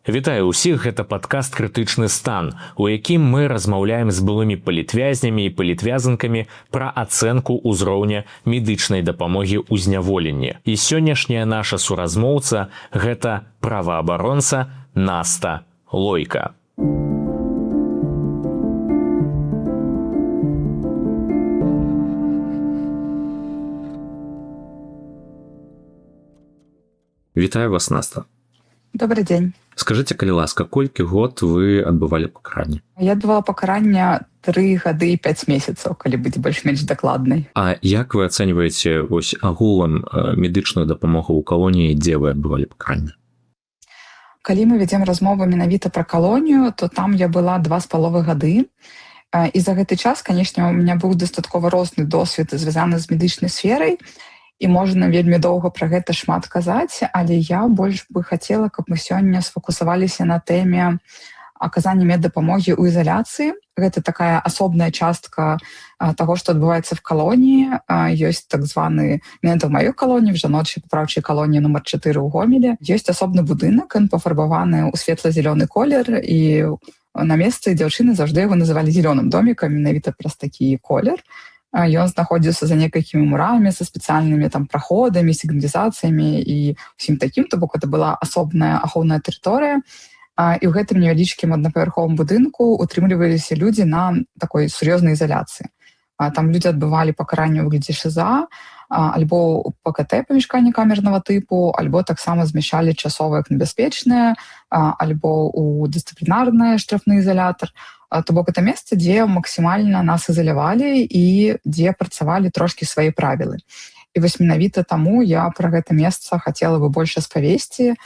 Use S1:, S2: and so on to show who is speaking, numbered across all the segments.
S1: Вітаю ўсіх, гэта падкаст «Крытычны стан», у якім мы размаўляем з былымі палітвязнямі і палітвязанкамі пра ацэнку ўзроўня медычнай дапамогі ў зняволенні. І сённяшняя наша суразмоўца – гэта праваабаронца Наста Лойка.
S2: Вітаю вас, Наста.
S3: Добрый день.
S2: Скажите, калі ласка, колькі год вы адбывалі пакаранне?
S3: Я адбывала пакаранне 3 гады і 5 месяцаў, калі быць больш-менш дакладнай.
S2: А як вы ацэньваеце агулам медычную дапамогу ў калоніі, дзе вы адбывалі пакаранне?
S3: Калі мы вядзем размову менавіта пра калонію, то там я была 2,5 гады. І за гэты час, канешне, у меня быў дастаткова розны досвед, звязаны з медычнай сферай, і можна вельмі доўга пра гэта шмат казаць, але я больш бы хацела, каб мы сёння сфокусаваліся на тэме аказання меддапамогі ў ізаляцыі. Гэта такая асобная частка таго, што адбываецца в калоніі. Ёсць так званы, менавіта ў маёй калоніі, в жаночай папраўчай калоніі нумар 4 ў Гомелі. Ёсць асобны будынак, ён пафарбаваны ў светла-зялёны колер, і на месцы дзяўчыны заўжды яго называлі зялёным домікам, менавіта праз такі колер. Ён знаходзіўся за некалькімі мурамі, са спецыяльнымі там праходамі, сігналізацыямі і ўсім такім, то бок гэта была асобная ахоўная тэрыторыя. І ў гэтым невялічкім аднапавярховым будынку утрымліваліся людзі на такой сур'ёзнай ізаляцыі. Там людзі адбывалі пакаранне ў выглядзе ШЗА, альбо ў ПКТ, памяшканне камернага тыпу, альбо таксама змяшчалі часова як небяспечнае, альбо ў дысцыплінарны штрафны ізалятар. То бок это месца, дзе максімальна нас ізалявалі і дзе працавалі трошкі свае правілы. І вось менавіта таму я пра гэта месца хацела бы больш распавесці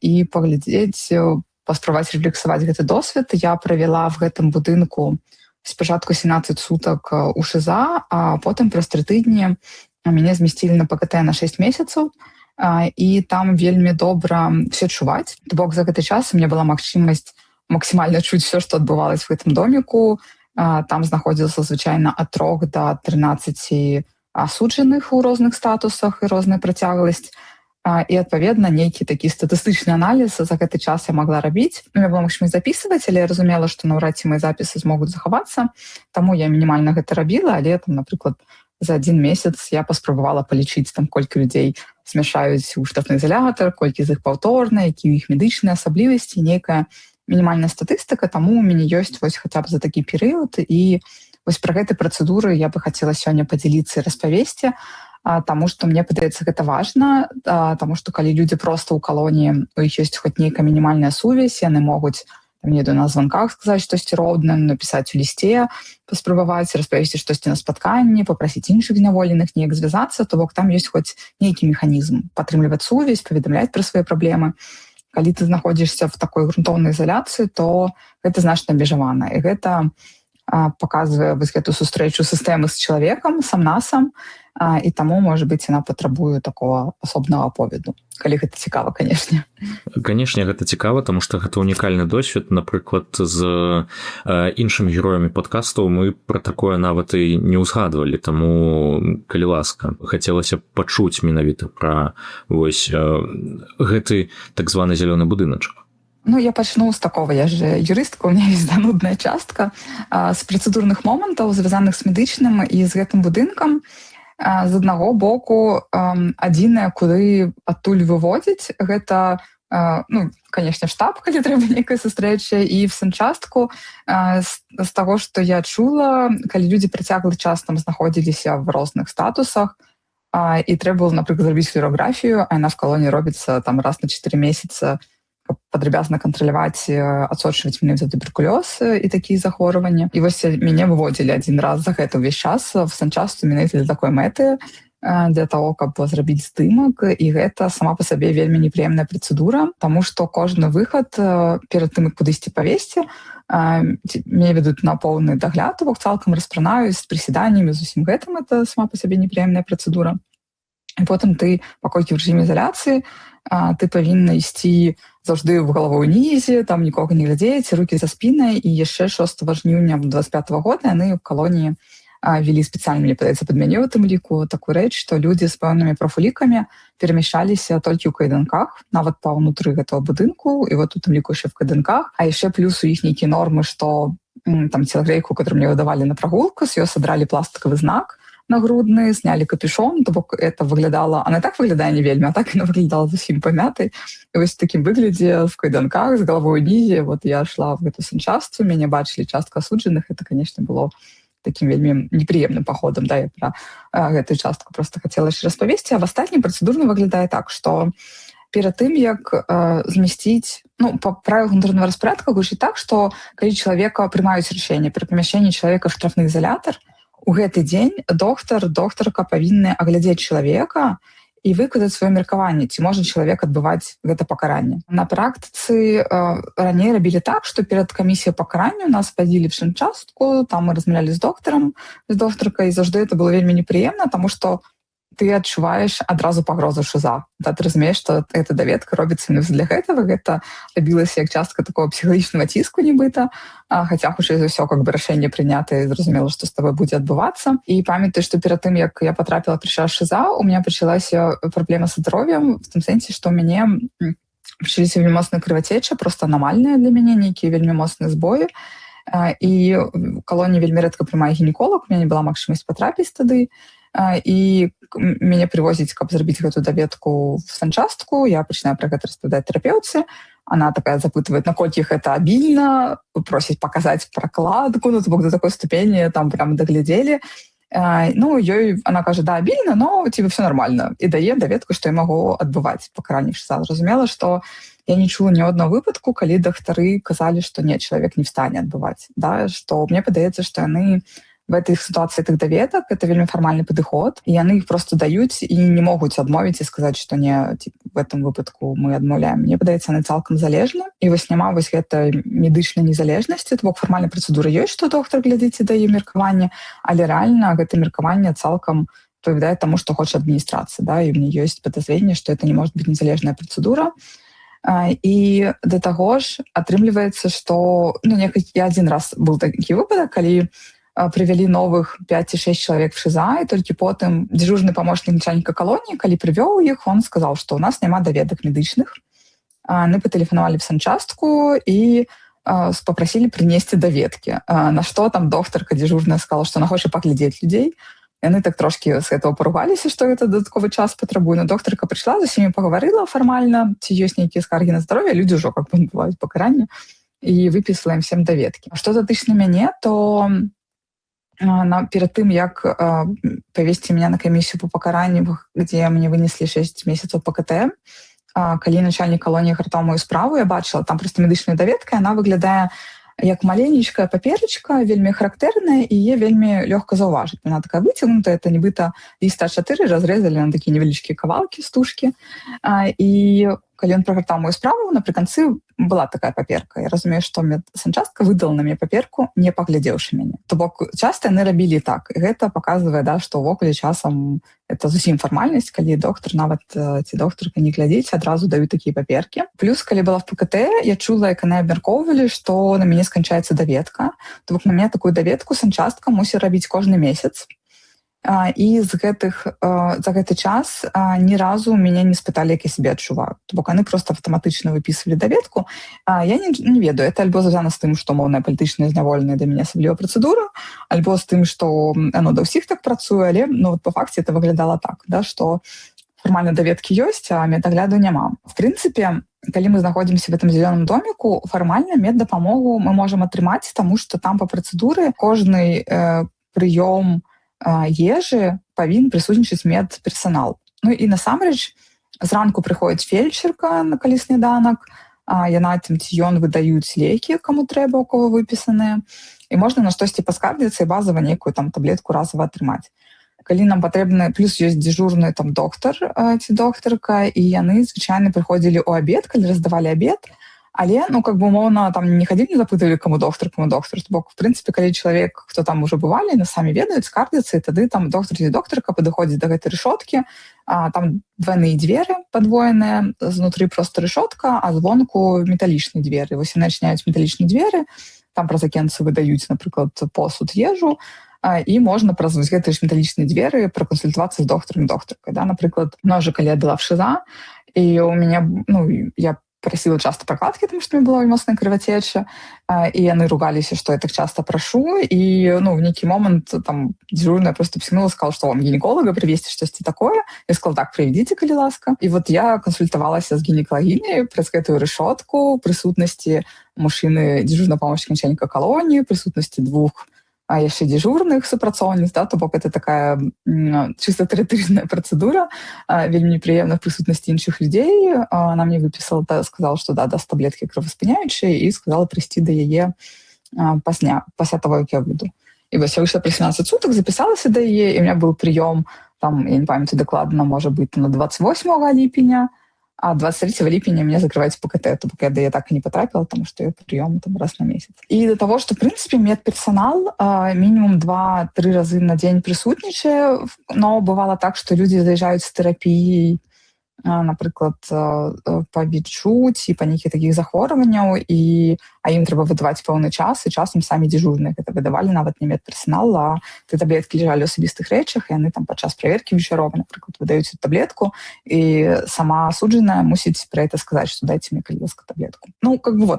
S3: і паглядзець, паспрабаваць рэфлексаваць гэты досвед. Я правяла в гэтым будынку спачатку 17 сутак у ШЗА, а потым праз 3 тыдні мяне змясцілі на ПКТ на 6 месяцаў, і там вельмі добра все чуваць. То бок за гэты час у меня была магчымасць максімальна чуць все, што адбывалось в гэтым доміку. Там знаходзілася звычайна ад 3 до 13 асуджаных у розных статусах і розная працягласць. І, адпаведна, нейкі такі статыстычны аналіз за гэты час я магла рабіць. У меня была магчымасць записываць, але я разумела, што наўрад ці мои запісы змогуць захавацца. Таму я мінімальна гэта рабіла, але там, напрыклад, за 1 месяц я паспрабавала палічыць, там, колькі людзей змяшаюць у штрафны ізалятар, колькі з іх паўторна, якія ў іх медычныя асаблівасці, нейкая мінімальная статыстыка, таму у мяне ёсць вось хаця б за такі перыяд, і вось пра гэтай працэдуры я бы хацела сёння падзяліцца і распавесці, таму што мне падаецца гэта важна, таму што калі людзі проста ў калоніі, у іх ёсць хоць нейкая мінімальная сувязь, яны могуць на званках сказаць штосьці роўнае, напісаць у лісце, паспрабаваць распавесці штосьці на спатканні, папрасіць іншых зняволеных неяк звязацца, то бок там ёсць хоць нейкі механізм падтрымліваць сувязь, паведамляць пра свае праблемы. Калі ты знаходзішся в такой грунтоўнай ізаляцыі, то гэта значна абмежавана. І гэта паказвае вось гэту сустрэчу сістэмы з чалавекам, сам-насам, і таму, можа быць, яна патрабуе такого асобнага аповеду. Калі гэта цікава, канешне.
S2: Канешне, гэта цікава, таму што гэта унікальны досвед. Напрыклад, з іншымі героямі падкастаў мы пра такое нават і не ўзгадвалі, таму, калі ласка, хацелася пачуць менавіта пра вось гэты так званы зялёны будыначак.
S3: Ну, я пачну з такого, я ж юрыстка, у меня есть нудная частка з працэдурных момантаў, звязаных з медычным і з гэтым будынкам. З аднаго боку, адзінае, куды адтуль выводзіць, гэта, ну, канешне, штаб, калі трэба нейкая сустрэча, і в санчастку, з таго, што я чула, калі людзі працяглы час там знаходзіліся в розных статусах, і трэба было, напрыклад, зрабіць флюорографію, а яна в калоніі робіцца там раз на 4 месяца, падрабязна кантраляваць, адсочваць менавіта туберкулёз і такія захворванні. І вось мяне выводзілі адзін раз за гэта ўвесь час в санчастку менавіта для такой мэты, для того, каб зрабіць здымак, і гэта сама па сабе вельмі непрыемная працэдура, таму што кожны выхад перад тым, як кудысьці павесці, мяне ведуць на поўны дагляд, бок цалкам распранаюць з прысіданнямі, з усім гэтым, это сама па сабе непрыемная працэдура. І потым ты, паколькі ў рэжыме ізаляцыі, ты павінна ісці заўжды в галаву ўнізе, там нікога не глядзець, рукі за спінай, і яшчэ 6 жніўня 25 года яны ў калоніі ввели спецыяльна, мне падаецца, пад мяне ў тым ліку такую рэч, што людзі з пэўнымі прафулікамі перамяшчаліся толькі ў кайданках, нават па ўнутры гэтага будынку, і вот у тым ліку яшчэ в кайданках, а яшчэ плюс у іх нейкія нормы, што там телогрейку, которую мне выдавали на прогулку, с ее содрали пластиковый знак нагрудный, сняли капюшон, то бок это выглядало, она так выглядае не вельмі, а так она выглядала зусім памятай. І вось в такім выглядзе, в кайданках, з головой унізе, вот я шла в эту санчастку, мяне бачили частка асуджаных, это, конечно, было таким вельмі неприемным походом, да, я про гэтую частку просто хотела яшчэ распавесці, а в астатнім працэдурна выглядае так, што перад тым, як змясціць, по правилам внутреннего распорядка гучыць так, што калі чалавека прымаюць рашэнне пры памяшчэнні чалавека в штрафны изолятор, у гэты дзень доктарка павінны аглядзець чалавека і выказаць сваё меркаванне, ці можа чалавек адбываць гэта пакаранне. На практыцы раней рабілі так, што перад камісіяй пакарання нас вадзілі в санчастку, там мы размаўлялі з доктаркай, і заўжды это было вельмі непрыемна, таму што ты адчуваеш адразу пагрозу ШИЗа. Да, ты разумееш, што эта даведка робіцца не для гэтага, гэта рабілася як частка такого псіхалагічнага ціску нібыта, хаця хутчэй за ўсё как бы рашэнне прынята і зразумела, што з табой будзе адбывацца. І памятаю, што перад тым, як я потрапіла прыйшла ШИЗа, у меня пачалася праблема са здароўем, в тым сэнсе, што ў мяне пачаліся вельмі моцная крывацеча, просто анамальная для мяне, нейкія вельмі моцныя збоі. І калонія вельмі рэдка прымае гінеколог, у меня не была магчымасць патрапіць тады, і мяне прывозіць, каб зрабіць гэту даведку в санчастку, я пачынаю пра гэта распавядаць тэрапеўтцы, она такая запытвае, наколькі гэта абільна, просіць паказаць пракладку, то бок до такой ступені там прям даглядзелі. Ёй она кажа, да, абільна, но тебе все нормально, і дае даведку, што я магу адбываць пакаранне ШИЗа. Зразумела, што я не чула ні аднаго выпадку, калі дактары казалі, што не, чалавек не встане адбываць, да, што мне падаецца, што яны в этой ситуации этих даведок, это вельмі фармальны падыход, і яны іх просто даюць і не могуць адмовіць і сказаць, што не, в этом выпадку мы адмаўляем. Мне падаецца, яны цалкам залежны, і вось няма вось гэтай медычнай незалежнасці, то бок фармальная працэдура ёсць, што доктар глядзіць і дае меркаванне, але рэальна гэта меркаванне цалкам адпавядае таму, што хоча адміністрацыя, да, і мне ёсць падазрэнне, што это не можа быць незалежная працэдура. І да таго ж атрымліваецца, што я адзін раз быў такі выпадак, калі привели новых 5-6 человек в ШИЗа, и только потом дежурный помощник начальника колонии, когда привел их, он сказал, что у нас нема доведок медичных. Мы потелефоновали в санчастку и попросили принести доведки. На что там докторка дежурная сказала, что она хочет поглядеть людей. И они так трошки с этого поругались, что это додатковый час потребует. Но докторка пришла, за всеми поговорила формально, ці ёсць нейкія скаргі на здоровье, люди уже как бы бывают покарання, и выписала им всем доведки. Что датычна мяне, то перед тым, як павесці меня на камісію по пакаранню, где мне вынеслі 6 месяцаў по КТ, калі начальник колонии гартаў мою справу, я бачила, там просто медычная даведка, она выглядае як маленечкая паперачка, вельмі характэрная, і яе вельмі лёгка заўважыць. Она такая выцягнутая, это нібыта ліст А4 разрезали на такія невялічкія кавалкі, стужкі. І калі ён прагартаў мою справу, напрыканцы была такая паперка. Я разумею, што санчастка выдала на мяне паперку, не паглядзеўшы мяне. То бок часта яны рабілі так. І гэта паказвае, да, што ўвогуле часам это зусім фармальнасць, калі доктар, нават ці доктарка не глядзіць, адразу даюць такія паперкі. Плюс, калі была в ПКТ, я чула, як яны абмяркоўвалі, што на мяне сканчаецца даведка. То бок на мяне такую даведку санчастка мусіць рабіць кожны месяц. І за гэты час ні разу мяне не спыталі, як я себе адчуваю. То бок яны просто аўтаматычна выпісвалі даведку. Я не ведаю, это альбо звязана з тым, што моўная палітычная зняволеная да мяне асаблівая працэдура, альбо з тым, што яно да ўсіх так працуе, але па факце это выглядала так, да, што фармальна даведкі ёсць, а медагляду няма. В прынцыпе, калі мы знаходзімся в этом зеленым доміку, фармальна меддапамогу мы можам атрымаць, таму што там па працэдуры кожны прыём ежы павінен прысутнічаць медперсанал. І насамрэч зранку прыходзіць фельчарка на калі сняданак, яна ці ён выдаюць лекі, каму трэба, у кого выпісаныя, і можна на штосьці паскардзіцца і базава нейкую там таблетку разава атрымаць. Калі нам патрэбна, плюс ёсць дзежурны там доктар ці доктарка, і яны звычайна прыходзілі ў абед, калі раздавалі абед, але, умоўна, там не хадзілі, не запытывалі, каму доктар. Бок, в прынцыпе, калі чалавек, хто там ужо бывалі, на самі ведаюць, скардзяцца, і тады там доктар ці доктарка падыходзіць да гэтай рэшоткі, там двойныя дзверы падвоеныя, знутры проста рэшотка, а звонку металічныя дзверы. Вось яны адчыняюць металічныя дзверы, там праз акенцы выдаюць, напрыклад, посуд, ежу, і можна праз гэтыя ж металічныя дзверы пракансультавацца з доктарам-доктаркай. Да? Напрыклад, множа калі я была в ШИЗА, і у меня, я просила часто прокладки, потому что у меня была моцная кровотеча, и яны ругаліся, что я так часто прошу, и в некий момент там дежурная просто психнула, сказала, что вам гинеколога привезти, что-то такое. Я сказала, так, приведите, коли ласка. И вот я консультовалась с гинекологиней праз гэтую решетку, в присутности мужчины дежурного помощника начальника колонии, в присутности двух яшчэ дежурных супрацоўніц, да, то бок это такая чисто тэрытарыйная працэдура, вельмі непрыемна в прысутнасці іншых людзей. Она мне выпісала, сказала, что да, даст таблетки кроваспыняючыя, і сказала прыйсці да яе пасля того, як я выйду. І вось я выйшла праз 17 сутак, запісалася да яе, і у меня был прыём, там, я не памятаю дакладна, можа быць, на 28 ліпеня, а 23 липня меня закрывается ПКТ, то пока я так и не потрапила, потому что я прием там раз на месяц. И до того, что, в принципе, медперсонал минимум 2-3 разы на день присутнічае, но бывало так, что люди заезжают с терапией, наприклад, по відчуць і па нейкіх такіх захворванняў, а ім трэба выдаваць пэўны час, і часам самі дзежурныя гэта выдавалі, нават не медперсонал, а ты таблеткі ляжалі ў асабістых рэчах, і яны там падчас праверкі вечаровай, напрыклад, выдаюць эту таблетку, і сама асуджаная мусіць пра гэта сказаць, што дайце мне, калі ласка, таблетку.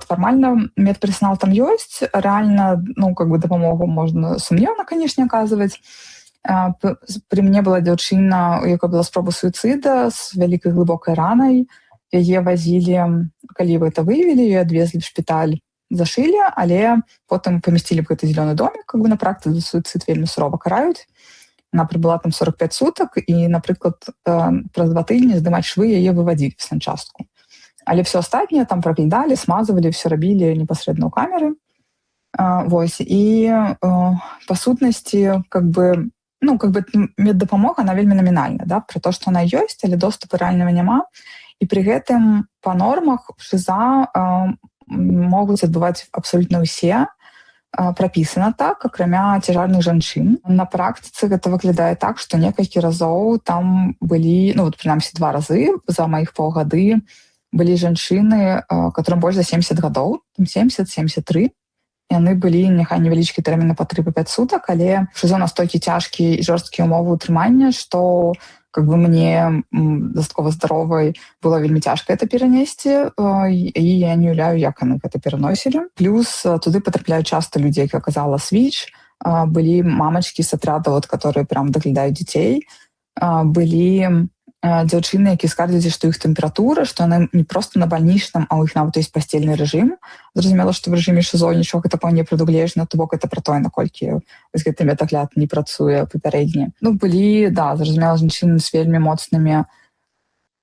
S3: Фармальна медперсонал там ёсць, рэальна, дапамогу можна сумневна, канешне, аказваць. При мне была дзяўчына, у якой была спроба суіцыда з вялікай глыбокай ранай. Яе вазілі, калі гэта выявілі, яе адвезлі в шпіталь, зашылі, але потым памясцілі в гэты зялёны домик, на практыцы за суіцыд вельмі сурова караюць. Она прыбыла там 45 сутак, і, напрыклад, праз 2 тыдні здымаць швы яе вывадзілі в санчастку. Але все астатняе там праглядалі, смазвалі, все рабілі непасрэдна ў камеры. І па сутнасці, меддапамога, она вельмі намінальна, да, про то, што она ёсць, але доступу рэальнага няма. І пры гэтым па нормах ШИЗА могуць адбываць абсолютна ўсе, прапісана так, акрамя цяжарных жанчын. На практыцы гэта выглядае так, што некалькі разоў там былі, прынамсі 2 разы за маіх паўгады былі жанчыны, которым больш за 70 гадоў, 70-73, яны былі няхай невялічкі тэрміны па 3-5 сутак, але ШИЗО настолькі цяжкія і жорсткія ўмовы ўтрымання, што мне дастаткова здаровай было вельмі цяжка это перанесці, і я не уяўляю, як яны гэта пераносілі. Плюс туды патрапляюць часта людзі, як я казала, СВИЧ, былі мамачкі з атрада, которые прям даглядаюць дзяцей, былі дзяўчыны, якія скардзяцца, што іх тэмпература, што яна не проста на бальнічным, а ў іх нават ёсць пасцельны рэжым. Зразумела, што в рэжыме ШИЗО нічога такого не прадугледжана, то бок это пра тое, наколькі гэты медагляд не працуе папярэдні. Былі, зразумела, жанчыны з вельмі моцнымі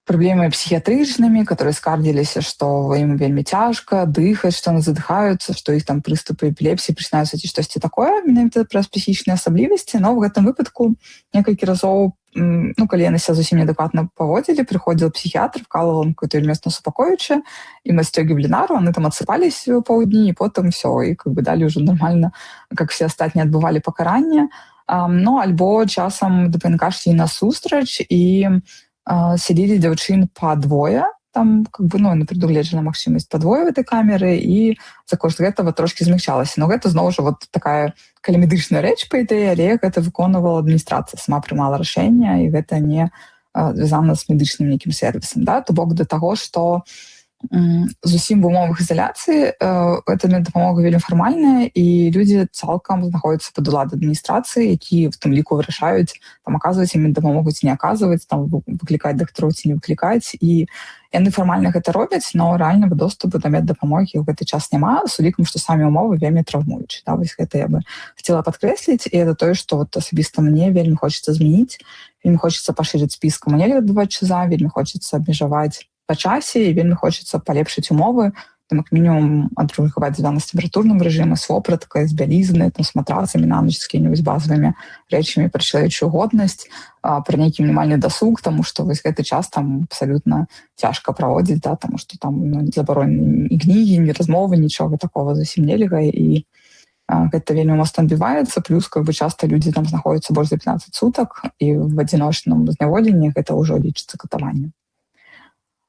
S3: праблемамі псіхіятрычнымі, которые скардзіліся, што ім вельмі цяжка дыхаць, што яны задыхаюцца, што іх там прыступы эпілепсіі пачынаюцца ці штосьці такое, менавіта праз псіхічныя асаблівасці. Но ў гэтым выпадку некалькі разоў, калі яны себя зусім неадэкватна паводзілі, прыходзіў псіхіятр, вкалывал им какое-то место супакоючае, им отстегивали нару, они там отсыпались паўдні, і потым все, і далі уже нормально, как все астатнія адбывалі пакаранне. Альбо часам ДПНК шлі насустрач і селілі дзяўчын па двое, там не прадугледжана магчымасць па двое в этой камеры, і за кошт гэтага трошки змягчалася. Но гэта зноў жа такая калімедычная рэч, па ідэі, але гэта выконвала адміністрацыя, сама прымала рашэнне, і гэта не звязана з медычным нейкім сервісам. Да? То бок да таго, што зусім в умовах изоляции эта меддапамога вельмі фармальная, і людзі цалкам знаходзяцца пад уладай адміністрацыі, якія в тым ліку вырашаюць, там аказваць ім меддапамогу ці не аказваць, там выклікаць дактароў ці не выклікаць, і яны фармальна гэта робяць, но рэальнага доступу да меддапамогі ў гэты час няма, з улікам, што самі ўмовы вельмі траўмуючыя. Да? Вось гэта я бы хацела падкрэсліць, і это тое, што асабіста мне вельмі хочацца змяніць, вельмі хочацца пашырыць спіс, каму нельга адбываць ШИЗА, вельмі хочацца абмежаваць па часе, і вельмі хочацца палепшыць умовы, там як мінімум адрукаваць звязана з тэмпературным рэжымам, з вопраткай, з бялізнай, з матрацамі на ноч, з якімі-небудзь базавымі рэчамі пра чалавечую годнасць, пра нейкі мінімальны дасуг, таму што вось гэты час там абсалютна цяжка праводзіць, да, таму што там забаронены і кнігі, ні размовы, нічога такого зусім нельга, і гэта вельмі моцна адбіваецца, плюс часта людзі там знаходзяцца больш за 15 сутак, і в адзіночным зняволенні гэта ўжо лічыцца катаваннем.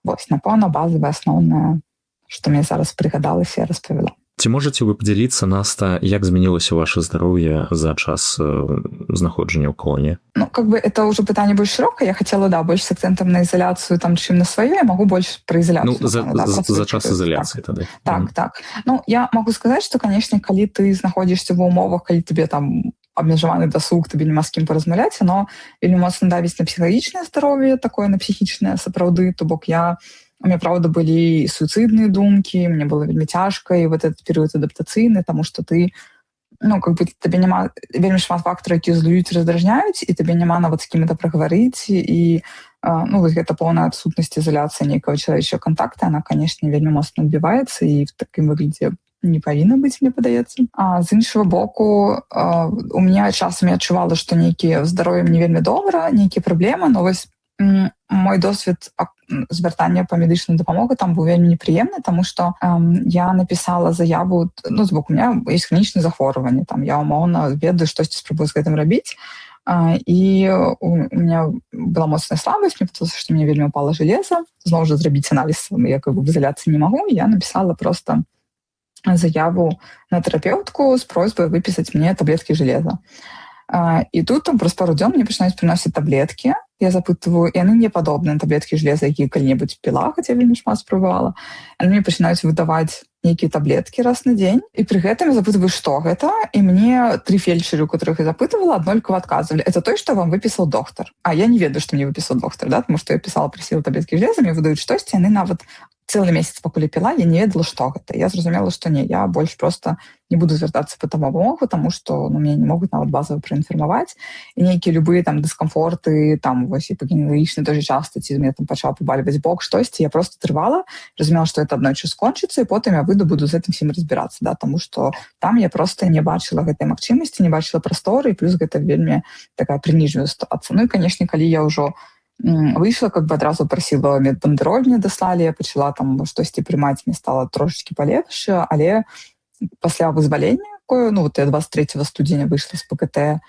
S3: Вось, напэўна, базавае, асноўнае, што мне зараз прыгадалася, я распавяла.
S2: Ці можаце вы падзяліцца, Наста, як змянілася ваше здароўе за час знаходжання ў калоніі?
S3: Ну, как бы это уже пытанне больш шырокае. Я хотела, да, больш с акцентам на изоляцию, там, чым на сваё. Я могу больш про изоляцию.
S2: Ну, за час изоляции тогда.
S3: Так. Ну, я могу сказать, что, конечно, калі ты знаходзішся в умовах, калі тебе там абмежаваны дасуг, тебе няма з кім паразмаўляць, но вельмі моцна давіць на псіхалагічнае здароўе, такое на псіхічнае сапраўды, то бок у меня, правда, были суицидные думки, мне было вельмі цяжка, и вот этот период адаптацыйны, потому что ты, ну, как бы тебе няма вельмі шмат фактараў, які злуюць, раздражняюць, і тебе няма нават з кім это прагаварыць, і ну, вот гэта поўная адсутнасць ізаляцыі нейкага чалавечага контакта, она, конечно, вельмі моцна адбіваецца, і в такім выглядзе не павінна быць, мне падаецца. А з іншага боку, у меня часам я адчувала, што нейкія здароўе мне вельмі добра, нейкія праблемы, но вось мой досвід звяртання па медычную дапамогу там быў вельмі непрыемны, таму што я напісала заяву, ну, з боку, у меня есть хронічнае захворванне, там я умоўна ведаю, штосьці спрабую з гэтым рабіць, і у меня была моцная слабасць, мне падалося, што мне вельмі упала жалеза, зноў жа зрабіць аналіз, я как бы в изоляцыі не магу, я напісала просто заяву на тэрапеўтку з просьбай выпісаць мне таблеткі жалеза. І тут там праз пару дзён мне пачынаюць прыносіць таблеткі, я запытываю, і яны не падобныя на таблеткі жалеза, якія калі-небудзь піла, хаця вельмі шмат спрабавала. Яны мне пачынаюць выдаваць нейкія таблеткі раз на дзень, і пры гэтым я запытываю, што гэта, і мне 3 фельчары, у которых я запытывала, аднолькава адказвалі. Это той, што вам выпісаў доктар. А я не ведаю, што мне выпісаў доктар, да? Тому што я пісала, прасіла таблеткі жалеза, мне выдаюць штосьці, яны нават цэлы месяц, пакуль я піла, я не ведала, што гэта. Я зразумела, што не, я больш просто не буду звяртацца па дапамогу, таму што мяне не могуць нават базава праінфармаваць. І нейкія любыя там дыскамфорты, там вось гіпагенерычны тоже часта, ці мне там пачаў пабальваць бок, штосьці, я просто трывала, разумела, што это аднойчы скончыцца, і потым я буду з гэтым всім разбірацца, да, таму што там я просто не бачыла гэтай магчымасці, не бачыла прасторы, і плюс гэта вельмі такая прыніжная сітуацыя. Ну і, канешне, калі я ўжо выйшла, как бы адразу прасіла медбандэроль, мне даслалі, я пачала там штосьці прымаць, мне стала трошечкі палепш, але пасля вызвалення, ну вот я 23 студзеня выйшла з ПКТ,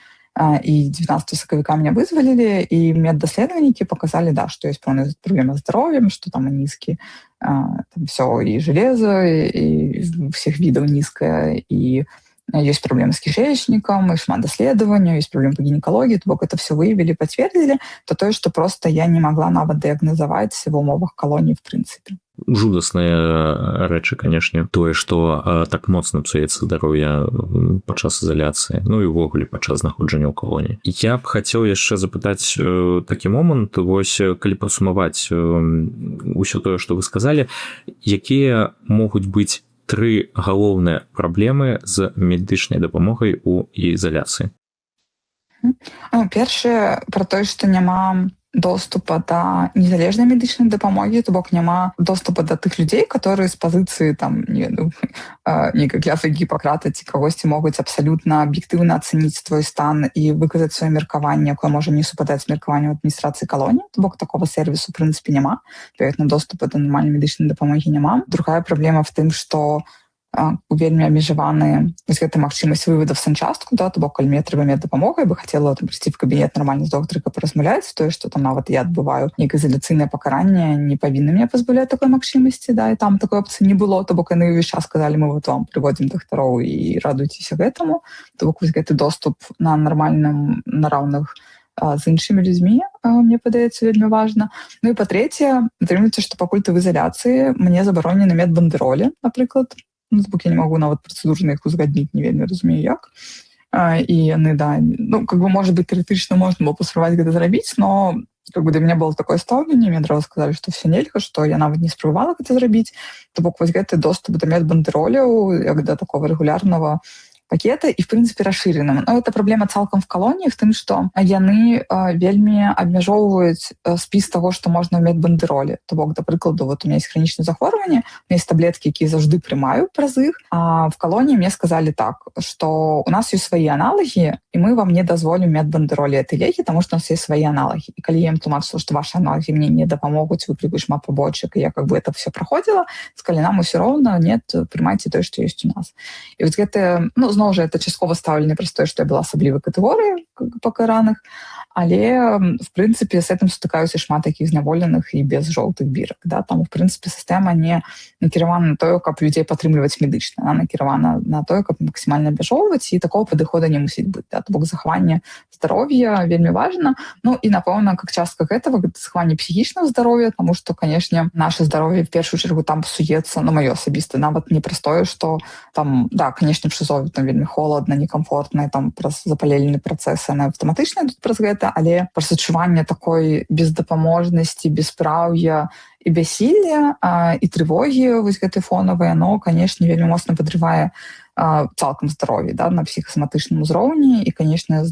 S3: і 19 сакавіка меня вызвалілі, і меддаследавальнікі показалі, да, што ёсць пэўныя праблемы з здароўем, што там нізкі, там все, і жалеза, і всех відаў нізкая, і есть проблемы с кишечником, и шмат даследаванняў, есть проблемы по гинекологии, то бок это все выявили, подтвердили, то тое, что просто я не могла нават дыягназаваць в умовах колонии в принципе.
S2: Жудасныя рэчы, канешне, тое, што так моцна псуецца здароўе падчас ізаляцыі, ну і ўвогуле падчас знаходжання ў калоніі. Я б хацеў яшчэ запытаць такі момант, вось калі падсумаваць усё тое, што вы сказалі, якія могуць быць 3 галоўныя праблемы з медычнай дапамогай у ізаляцыі?
S3: Першае, пра тое, што няма доступа да незалежнай медычнай дапамогі, то бок няма доступа да тых людзей, которые з пазіцыі там, не ведаю, нейкай клятвы Гіппакрата ці кагосьці могуць абсалютна аб'ектыўна ацаніць твой стан і выказаць сваё меркаванне, якое можа не супадаць з меркаваннем адміністрацыі калоніі, то бок такога сервісу, в прынцыпе, няма. Адпаведна, доступа да нармальнай медычнай дапамогі няма. Другая праблема в тым, што вельмі абмежаваны гэта магчымасць вывода в санчастку, да, то бок калі мне трэба меддапамога, я бы хацела там прыйсці в кабінет нармальна з доктаркай паразмаўляць, тое, што там нават я адбываю нейкае ізаляцыйнае пакаранне, не павінны мне пазбаўляць такой магчымасці, да, і там такой опцыі не было, то бок яны ўвесь час сказалі, мы вот вам прыводзім дактароў і радуйцеся гэтаму, то бок вось гэты доступ на нармальным, на раўных з іншымі людзьмі, мне падаецца вельмі важна. Ну і па-трэцяе, атрымліваецца, што пакуль ты в ізаляцыі, мне забаронены медбандэролі, напрыклад. Ну, бок я не могу нават працэдурна іх узгадніць, не вельмі разумею як. І яны, да, ну, как бы, может быть, тэарэтычна можна было паспрабаваць гэта зрабіць, но как бы для мяне было такое стаўленне, мне адразу сказалі, што все нельга, што я нават не спрабавала гэта зрабіць. То бок вось гэты доступ да медбандэроляў, як да такого рэгулярнага пакета і, в прынцыпе, расшыреным. Но это праблема цалкам в калоніі, в тым, што яны вельмі абмяжоўваюць спіс таго, што можна ў медбандэролі. То бок, да прыкладу, вот у меня есть хронічнае захворванне, у меня есть таблеткі, якія заўжды прымаю праз іх, а в калоніі мне сказалі так, што у нас ёсць свае аналагі, і мы вам не дазволім медбандэролі этой лекі, таму што у нас есть свае аналагі. І калі я ім тлумачыла, што ваши аналагі мне не дапамогуць, выклікаю шмат побочак, і я как бы это все праходзіла, сказалі нам усё роўна, нет, прымайце тое, што ёсць у нас. І вот гэта, ну, зноў жа, это часткова стаўленне праз тое, што я была асаблівай катэгорыі, пакараных, але в прынцыпе з гэтым сутыкаюцца шмат такіх зняволеных і без жоўтых бірак, да? Таму в прынцыпе сістэма не накіравана на тое, каб людзей падтрымліваць медычна, она накіравана на тое, каб максімальна абмяжоўваць, і такого падыхода не мусіць быць, да? То бок захаванне здароўя вельмі важна. Ну і напэўна, как частка гэтага захаванне псіхічнага здароўя, тому што, канешне, наше здароўе в першую чаргу там псуецца, ну маё асабіста, нават не праз тое, што там, да, канешне, в ШИЗО там вельмі холодна, некамфортна, там праз запаленне працэсы, яны аўтаматычна ідуць праз гэта, але праз адчуванне такой бездапаможнасці, беспраўя і бяссілля і трывогі вось гэтай фонавай, оно, канешне, вельмі моцна падрывае цалкам здароўе, да, на псіхасаматычным узроўні, і, канешне,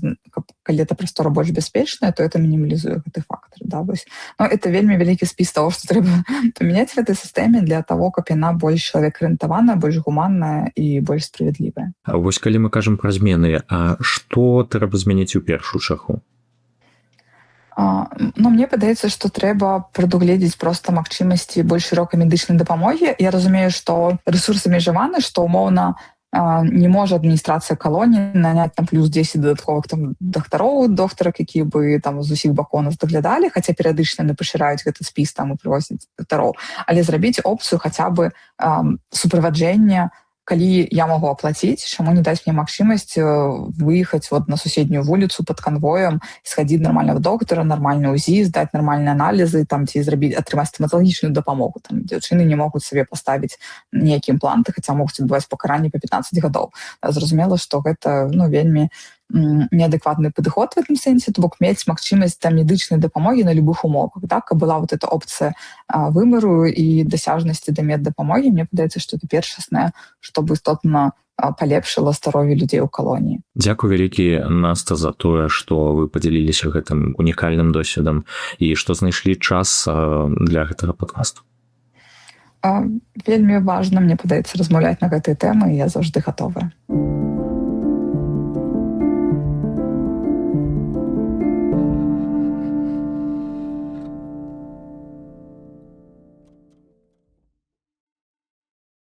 S3: калі эта прастора больш бяспечная, то это мінімалізуе гэты фактор. Да, вось. Но это вельмі вялікі спіс того, што трэба памяняць в этой сістэме для того, каб яна больш чалавек-арыентаваная, больш гуманная і больш справядлівая.
S2: А вось калі мы кажам пра змены, а што трэба змяніць у першую чаргу?
S3: Ну, мне падаецца, што трэба прадугледзець проста магчымасці больш шырокай медычнай дапамогі. Я разумею, што рэсурсы абмежаваны, што умоўна не можа адміністрацыя калоніі наняць там плюс 10 дадатковых там дактароў, доктарак, якія бы там з усіх бакоў нас даглядалі, хаця перыядычна яны пашыраюць гэты спіс там і прывозяць дактароў, але зрабіць опцыю хаця бы суправаджэння, калі я могу аплаціць, чаму не даць мне магчымасць выехаць вот на суседнюю вуліцу пад канвоем, схадзіць нармального доктара, нармальны УЗІ, здаць нармальныя аналізы, там ці зрабіць атрымаць стаматалагічную дапамогу. Там дзяўчыны не могуць сабе паставіць ніякія імпланты, хаця могуць адбываць пакаранне па 15 гадоў. Зразумела, што гэта вельмі неадэкватны падыход в этом сэнсе, то бок мець магчымасць там медычнай дапамогі на любых умовах, да? Каб была вот эта опцыя выбару і дасяжнасці да меддапамогі, мне падаецца, што это першаснае, што бы істотна палепшыла здароўе людзей у калоніі.
S2: Дзякуй вялікі, Наста, за тое, што вы падзяліліся гэтым унікальным досведам і што знайшлі час для гэтага падкасту.
S3: Вельмі важна, мне падаецца, размаўляць на гэтыя тэмы, і я заўжды гатовая.